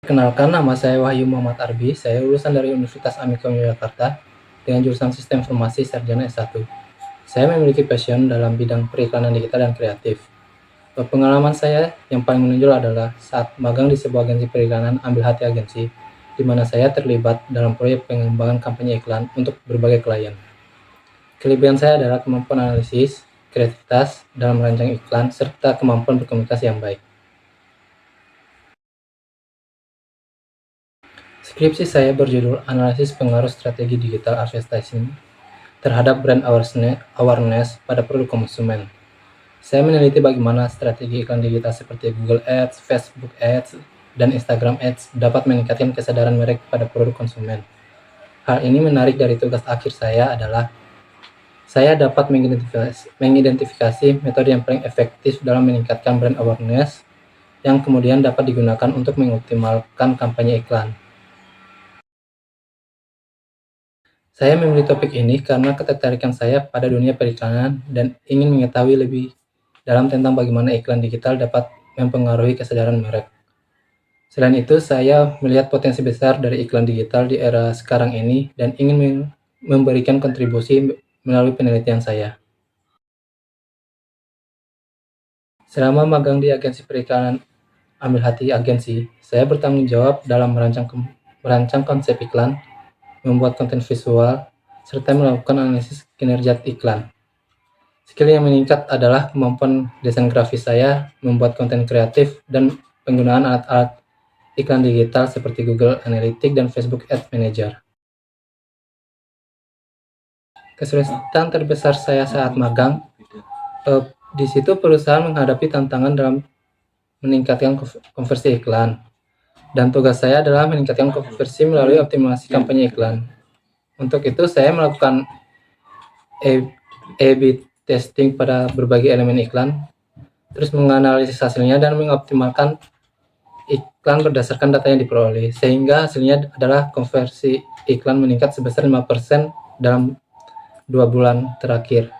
Kenalkan, nama saya Wahyu Muhammad Arbi. Saya lulusan dari Universitas Amikom Yogyakarta dengan jurusan Sistem Informasi Sarjana S1. Saya memiliki passion dalam bidang periklanan digital dan kreatif. Pengalaman saya yang paling menonjol adalah saat magang di sebuah agensi periklanan Ambil Hati Agensi, di mana saya terlibat dalam proyek pengembangan kampanye iklan untuk berbagai klien. Kelebihan saya adalah kemampuan analisis, kreativitas dalam merancang iklan, serta kemampuan berkomunikasi yang baik. Skripsi saya berjudul Analisis Pengaruh Strategi Digital Advertising terhadap Brand Awareness pada Produk Konsumen. Saya meneliti bagaimana strategi iklan digital seperti Google Ads, Facebook Ads, dan Instagram Ads dapat meningkatkan kesadaran merek pada produk konsumen. Hal ini menarik dari tugas akhir saya adalah saya dapat mengidentifikasi metode yang paling efektif dalam meningkatkan brand awareness yang kemudian dapat digunakan untuk mengoptimalkan kampanye iklan. Saya memilih topik ini karena ketertarikan saya pada dunia periklanan dan ingin mengetahui lebih dalam tentang bagaimana iklan digital dapat mempengaruhi kesadaran merek. Selain itu, saya melihat potensi besar dari iklan digital di era sekarang ini dan ingin memberikan kontribusi melalui penelitian saya. Selama magang di agensi periklanan Ambil Hati Agensi, saya bertanggung jawab dalam merancang konsep iklan, membuat konten visual, serta melakukan analisis kinerja iklan. Skill yang meningkat adalah kemampuan desain grafis saya, membuat konten kreatif, dan penggunaan alat-alat iklan digital seperti Google Analytics dan Facebook Ads Manager. Kesulitan terbesar saya saat magang, di situ perusahaan menghadapi tantangan dalam meningkatkan konversi iklan. Dan tugas saya adalah meningkatkan konversi melalui optimasi kampanye iklan. Untuk itu, saya melakukan A/B testing pada berbagai elemen iklan, terus menganalisis hasilnya dan mengoptimalkan iklan berdasarkan data yang diperoleh, sehingga hasilnya adalah konversi iklan meningkat sebesar 5% dalam 2 bulan terakhir.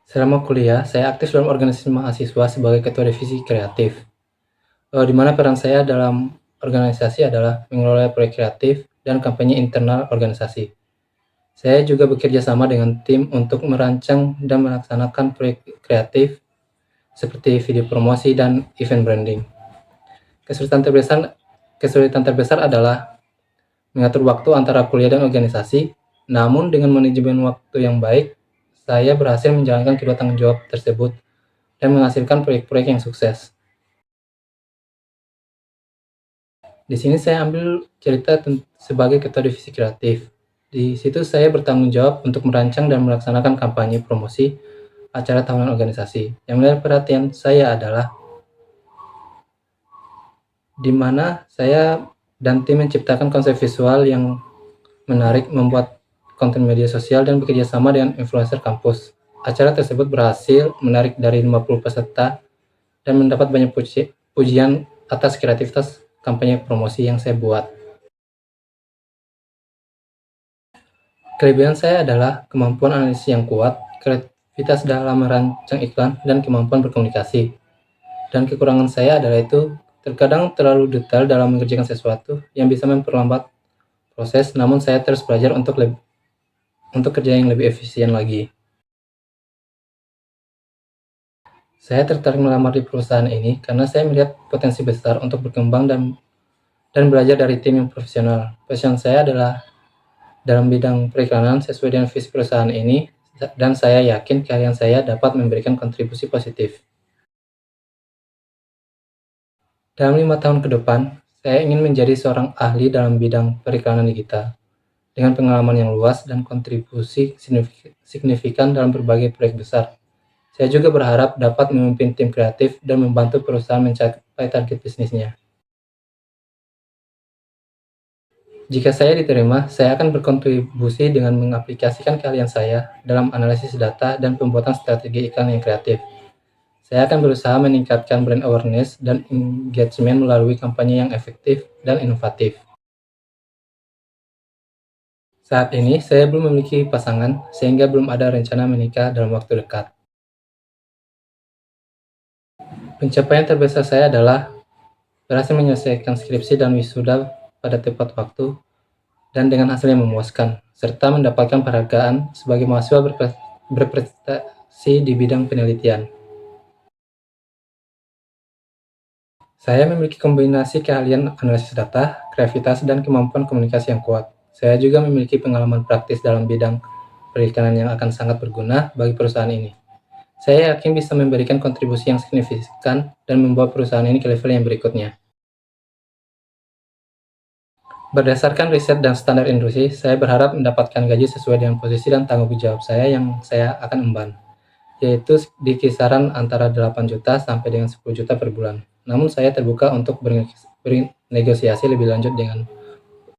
Selama kuliah, saya aktif dalam organisasi mahasiswa sebagai ketua divisi kreatif, di mana peran saya dalam organisasi adalah mengelola proyek kreatif dan kampanye internal organisasi. Saya juga bekerja sama dengan tim untuk merancang dan melaksanakan proyek kreatif seperti video promosi dan event branding. Kesulitan terbesar adalah mengatur waktu antara kuliah dan organisasi, namun dengan manajemen waktu yang baik, saya berhasil menjalankan kedua tanggung jawab tersebut dan menghasilkan proyek-proyek yang sukses. Di sini saya ambil cerita sebagai ketua divisi kreatif. Di situ saya bertanggung jawab untuk merancang dan melaksanakan kampanye promosi acara tahunan organisasi. Yang menarik perhatian saya adalah di mana saya dan tim menciptakan konsep visual yang menarik, membuat konten media sosial, dan bekerja sama dengan influencer kampus. Acara tersebut berhasil menarik dari 50 peserta dan mendapat banyak pujian atas kreativitas kampanye promosi yang saya buat. Kelebihan saya adalah kemampuan analisis yang kuat, kreativitas dalam merancang iklan, dan kemampuan berkomunikasi. Dan kekurangan saya adalah itu terkadang terlalu detail dalam mengerjakan sesuatu yang bisa memperlambat proses, namun saya terus belajar untuk kerja yang lebih efisien lagi. Saya tertarik melamar di perusahaan ini karena saya melihat potensi besar untuk berkembang dan belajar dari tim yang profesional. Passion saya adalah dalam bidang periklanan sesuai dengan visi perusahaan ini, dan saya yakin keahlian saya dapat memberikan kontribusi positif. Dalam 5 tahun ke depan, saya ingin menjadi seorang ahli dalam bidang periklanan digital, dengan pengalaman yang luas dan kontribusi signifikan dalam berbagai proyek besar. Saya juga berharap dapat memimpin tim kreatif dan membantu perusahaan mencapai target bisnisnya. Jika saya diterima, saya akan berkontribusi dengan mengaplikasikan keahlian saya dalam analisis data dan pembuatan strategi iklan yang kreatif. Saya akan berusaha meningkatkan brand awareness dan engagement melalui kampanye yang efektif dan inovatif. Saat ini, saya belum memiliki pasangan, sehingga belum ada rencana menikah dalam waktu dekat. Pencapaian terbesar saya adalah berhasil menyelesaikan skripsi dan wisuda pada tepat waktu dan dengan hasil yang memuaskan, serta mendapatkan penghargaan sebagai mahasiswa berprestasi di bidang penelitian. Saya memiliki kombinasi keahlian analisis data, kreativitas, dan kemampuan komunikasi yang kuat. Saya juga memiliki pengalaman praktis dalam bidang perikanan yang akan sangat berguna bagi perusahaan ini. Saya yakin bisa memberikan kontribusi yang signifikan dan membawa perusahaan ini ke level yang berikutnya. Berdasarkan riset dan standar industri, saya berharap mendapatkan gaji sesuai dengan posisi dan tanggung jawab saya yang saya akan emban, yaitu di kisaran antara 8 juta sampai dengan 10 juta per bulan. Namun saya terbuka untuk bernegosiasi lebih lanjut dengan